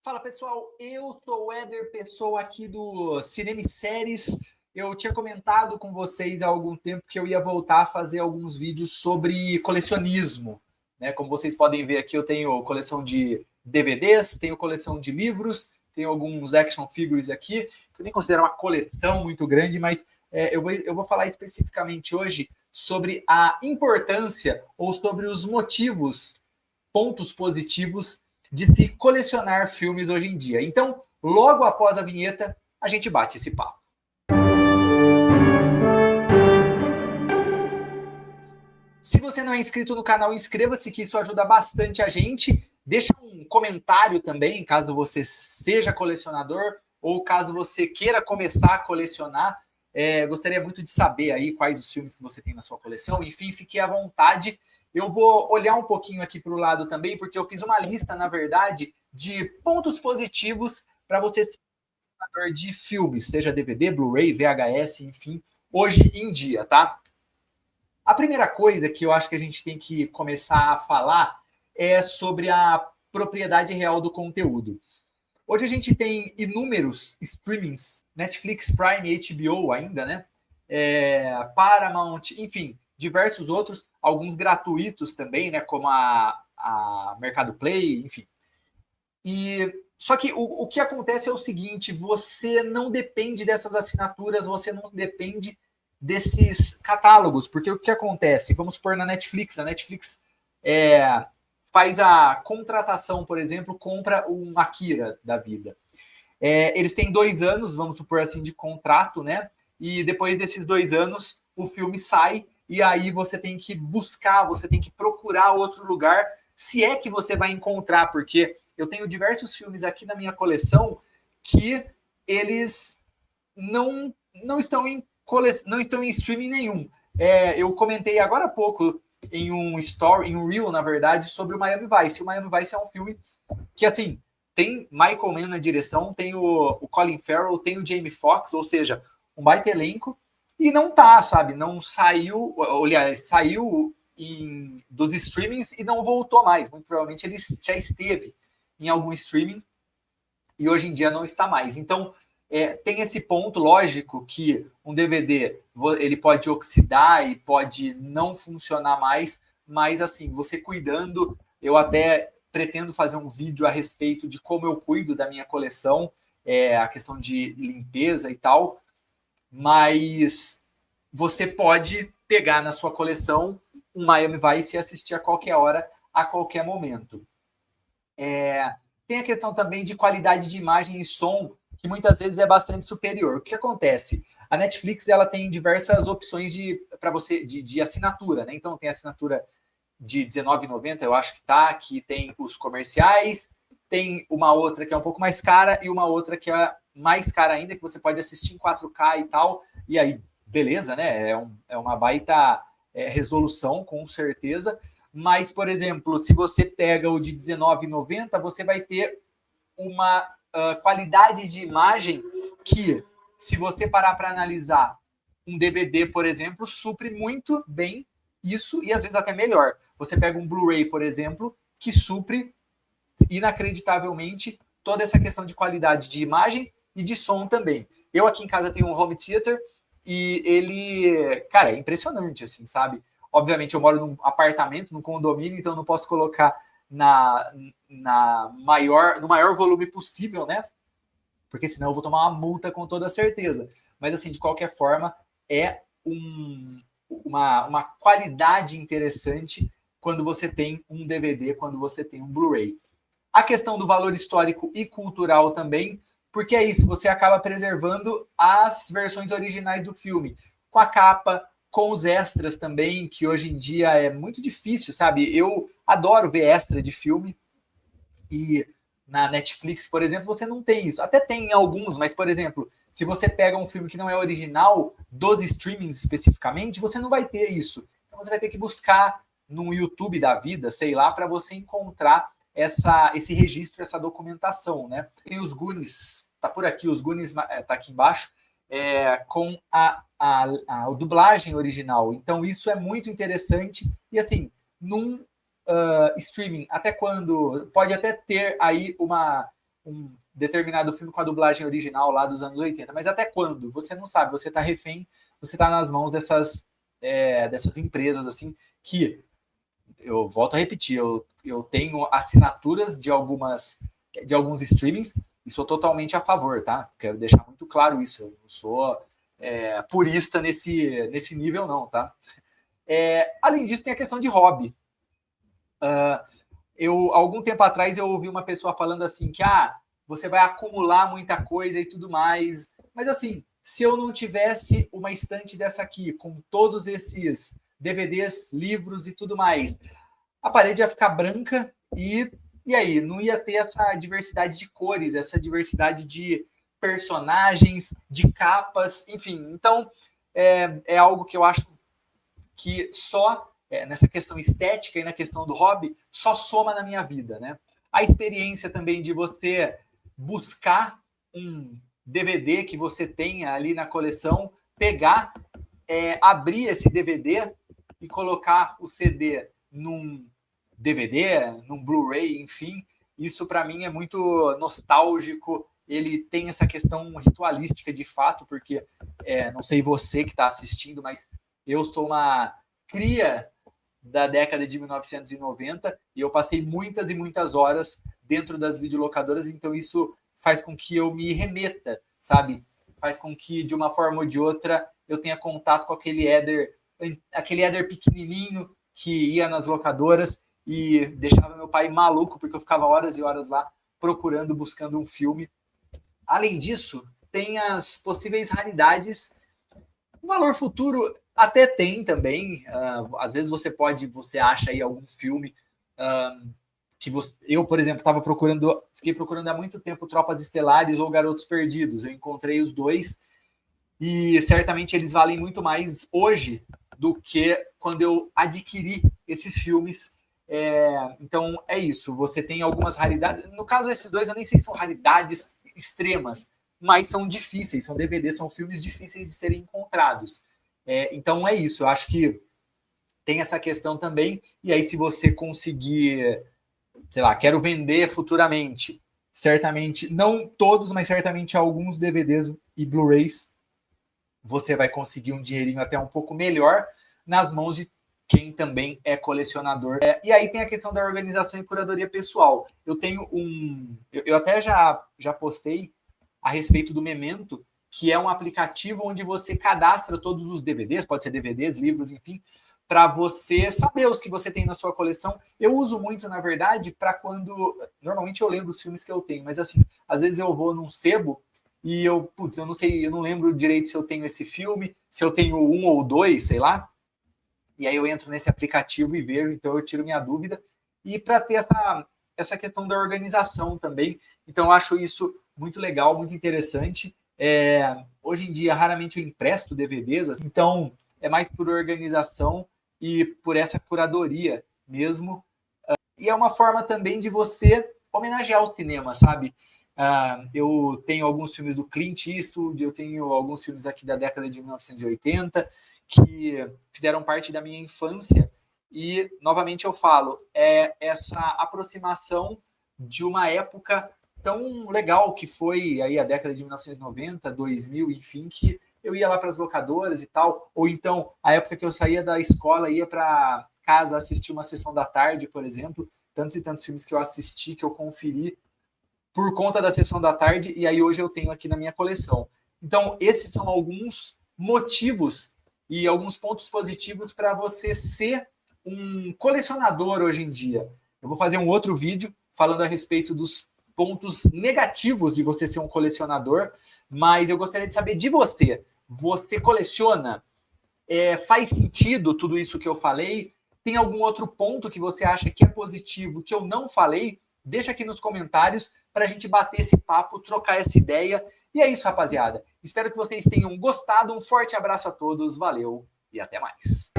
Fala pessoal, eu sou o Éder Pessoa aqui do Cinema e Séries. Eu tinha comentado com vocês há algum tempo que eu ia voltar a fazer alguns vídeos sobre colecionismo, né? Como vocês podem ver aqui, eu tenho coleção de DVDs, tenho coleção de livros, tenho alguns action figures aqui, que eu nem considero uma coleção muito grande, mas eu vou falar especificamente hoje sobre a importância ou sobre os motivos, pontos positivos de se colecionar filmes hoje em dia. Então, logo após a vinheta, a gente bate esse papo. Se você não é inscrito no canal, inscreva-se, que isso ajuda bastante a gente. Deixa um comentário também, caso você seja colecionador ou caso você queira começar a colecionar. Gostaria muito de saber aí quais os filmes que você tem na sua coleção. Enfim, fique à vontade. Eu vou olhar um pouquinho aqui para o lado também, porque eu fiz uma lista, na verdade, de pontos positivos para você ser colecionador de filmes, seja DVD, Blu-ray, VHS, enfim, hoje em dia, tá? A primeira coisa que eu acho que a gente tem que começar a falar é sobre a propriedade real do conteúdo. Hoje a gente tem inúmeros streamings, Netflix, Prime, HBO ainda, né? Paramount, enfim, diversos outros, alguns gratuitos também, né? Como a Mercado Play, enfim. Só que o que acontece é o seguinte: você não depende dessas assinaturas, você não depende desses catálogos, porque o que acontece? Vamos supor na Netflix, a Netflix faz a contratação, por exemplo, compra um Akira da vida. Eles têm 2 anos, vamos supor assim, de contrato, né? E depois desses 2 anos, o filme sai e aí você tem que buscar, você tem que procurar outro lugar, se é que você vai encontrar, porque eu tenho diversos filmes aqui na minha coleção que eles não estão em streaming nenhum. Eu comentei agora há pouco em um story, em um reel, na verdade, sobre o Miami Vice. O Miami Vice é um filme que, assim, tem Michael Mann na direção, tem o Colin Farrell, tem o Jamie Foxx, ou seja, um baita elenco, e não tá, sabe? Não saiu, aliás, saiu dos streamings e não voltou mais. Muito provavelmente ele já esteve em algum streaming e hoje em dia não está mais. Então, tem esse ponto lógico que um DVD ele pode oxidar e pode não funcionar mais, mas assim, você cuidando, eu até pretendo fazer um vídeo a respeito de como eu cuido da minha coleção, a questão de limpeza e tal, mas você pode pegar na sua coleção um Miami Vice e assistir a qualquer hora, a qualquer momento. Tem a questão também de qualidade de imagem e som, que muitas vezes é bastante superior. O que acontece? A Netflix ela tem diversas opções para você de assinatura, né? Então tem assinatura de R$19,90, eu acho que tem os comerciais, tem uma outra que é um pouco mais cara e uma outra que é mais cara ainda, que você pode assistir em 4K e tal, e aí, beleza, né? É uma baita resolução, com certeza. Mas, por exemplo, se você pega o de R$19,90, você vai ter uma qualidade de imagem que, se você parar para analisar um DVD, por exemplo, supre muito bem isso e às vezes até melhor. Você pega um Blu-ray, por exemplo, que supre inacreditavelmente toda essa questão de qualidade de imagem e de som também. Eu aqui em casa tenho um home theater e ele, cara, é impressionante, assim, sabe? Obviamente eu moro num apartamento, num condomínio, então eu não posso colocar no maior volume possível, né? Porque senão eu vou tomar uma multa com toda certeza. Mas assim, de qualquer forma, é uma qualidade interessante quando você tem um DVD, quando você tem um Blu-ray. A questão do valor histórico e cultural também, porque é isso, você acaba preservando as versões originais do filme, com a capa, com os extras também, que hoje em dia é muito difícil, sabe? Eu adoro ver extra de filme e na Netflix, por exemplo, você não tem isso. Até tem alguns, mas, por exemplo, se você pega um filme que não é original, dos streamings especificamente, você não vai ter isso. Então você vai ter que buscar no YouTube da vida, sei lá, para você encontrar esse registro, essa documentação, né? Tem os Goonies, tá por aqui, os Goonies tá aqui embaixo, com a dublagem original. Então isso é muito interessante e assim, num streaming, até quando pode até ter aí um determinado filme com a dublagem original lá dos anos 80. Mas até quando? Você não sabe, você está refém, você está nas mãos dessas empresas, assim, que, eu volto a repetir, eu tenho assinaturas de alguns streamings e sou totalmente a favor, tá? Quero deixar muito claro isso, eu não sou purista nesse nível, não, tá? Além disso, tem a questão de hobby. Algum tempo atrás, eu ouvi uma pessoa falando assim que você vai acumular muita coisa e tudo mais. Mas assim, se eu não tivesse uma estante dessa aqui, com todos esses DVDs, livros e tudo mais, a parede ia ficar branca e aí? Não ia ter essa diversidade de cores, essa diversidade de personagens, de capas, enfim. Então, é algo que eu acho que só nessa questão estética e na questão do hobby, só soma na minha vida, né? A experiência também de você buscar um DVD que você tenha ali na coleção, pegar, abrir esse DVD e colocar o CD num DVD, num Blu-ray, enfim, isso para mim é muito nostálgico. Ele tem essa questão ritualística de fato, porque não sei você que está assistindo, mas eu sou uma cria da década de 1990 e eu passei muitas e muitas horas dentro das videolocadoras, então isso faz com que eu me remeta, sabe? Faz com que, de uma forma ou de outra, eu tenha contato com aquele éder pequenininho que ia nas locadoras e deixava meu pai maluco, porque eu ficava horas e horas lá procurando, buscando um filme. Além disso, tem as possíveis raridades. O valor futuro até tem também. Às vezes você acha aí algum filme que eu, por exemplo, fiquei procurando há muito tempo Tropas Estelares ou Garotos Perdidos. Eu encontrei os dois e certamente eles valem muito mais hoje do que quando eu adquiri esses filmes. Então é isso, você tem algumas raridades. No caso, esses dois eu nem sei se são raridades extremas, mas são difíceis, são DVDs, são filmes difíceis de serem encontrados. Então é isso, eu acho que tem essa questão também. E aí, se você conseguir, sei lá, quero vender futuramente, certamente, não todos, mas certamente alguns DVDs e Blu-rays, você vai conseguir um dinheirinho até um pouco melhor nas mãos de quem também é colecionador. E aí tem a questão da organização e curadoria pessoal. Eu tenho eu até já postei a respeito do Memento, que é um aplicativo onde você cadastra todos os DVDs, pode ser DVDs, livros, enfim, para você saber os que você tem na sua coleção. Eu uso muito, na verdade, para quando... Normalmente eu lembro os filmes que eu tenho, mas assim, às vezes eu vou num sebo e eu não sei, eu não lembro direito se eu tenho esse filme, se eu tenho um ou dois, sei lá. E aí eu entro nesse aplicativo e vejo, então eu tiro minha dúvida. E para ter essa questão da organização também. Então eu acho isso muito legal, muito interessante. Hoje em dia, raramente eu empresto DVDs, assim, então é mais por organização e por essa curadoria mesmo. E é uma forma também de você homenagear o cinema, sabe? Eu tenho alguns filmes do Clint Eastwood, eu tenho alguns filmes aqui da década de 1980 que fizeram parte da minha infância e, novamente eu falo, essa aproximação de uma época tão legal que foi aí a década de 1990, 2000, enfim, que eu ia lá para as locadoras e tal, ou então a época que eu saía da escola, ia para casa assistir uma sessão da tarde, por exemplo, tantos e tantos filmes que eu assisti, que eu conferi por conta da sessão da tarde, e aí hoje eu tenho aqui na minha coleção. Então, esses são alguns motivos e alguns pontos positivos para você ser um colecionador hoje em dia. Eu vou fazer um outro vídeo falando a respeito dos pontos negativos de você ser um colecionador, mas eu gostaria de saber de você. Você coleciona? Faz sentido tudo isso que eu falei? Tem algum outro ponto que você acha que é positivo, que eu não falei? Deixa aqui nos comentários para a gente bater esse papo, trocar essa ideia. E é isso, rapaziada. Espero que vocês tenham gostado. Um forte abraço a todos, valeu e até mais.